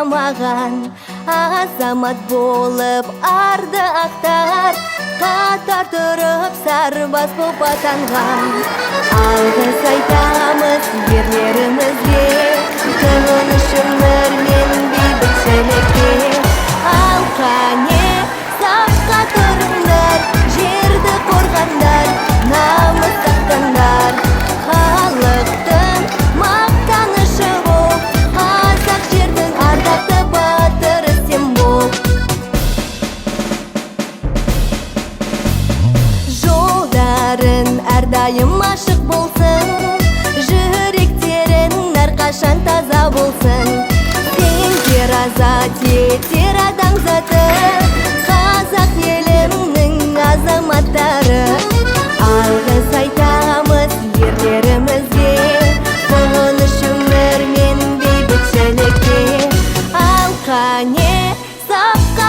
ойламаған азамат болып ардақтар қатар тұрып сарбаз боп атанған. Алғыс айтамыз ерлерімізге, тыныш өмір мен бейбітшілікке. Ал қане сапқа тұрыңдар, жерді қорғандар, намыс сақтаңдар. Халықтың мақтанышы бол, қазақ жердің ардақты батыры сен бол. Жолдарың әрдайым ашық болсын, жүректерің әрқашан таза болсын. Сендер азат етер адамзаты, қазақ елімнің азаматтары. Алғыс айтамыз ерлерімізге, тыныш өмір мен бейбітшілікке. Ал қане сапқа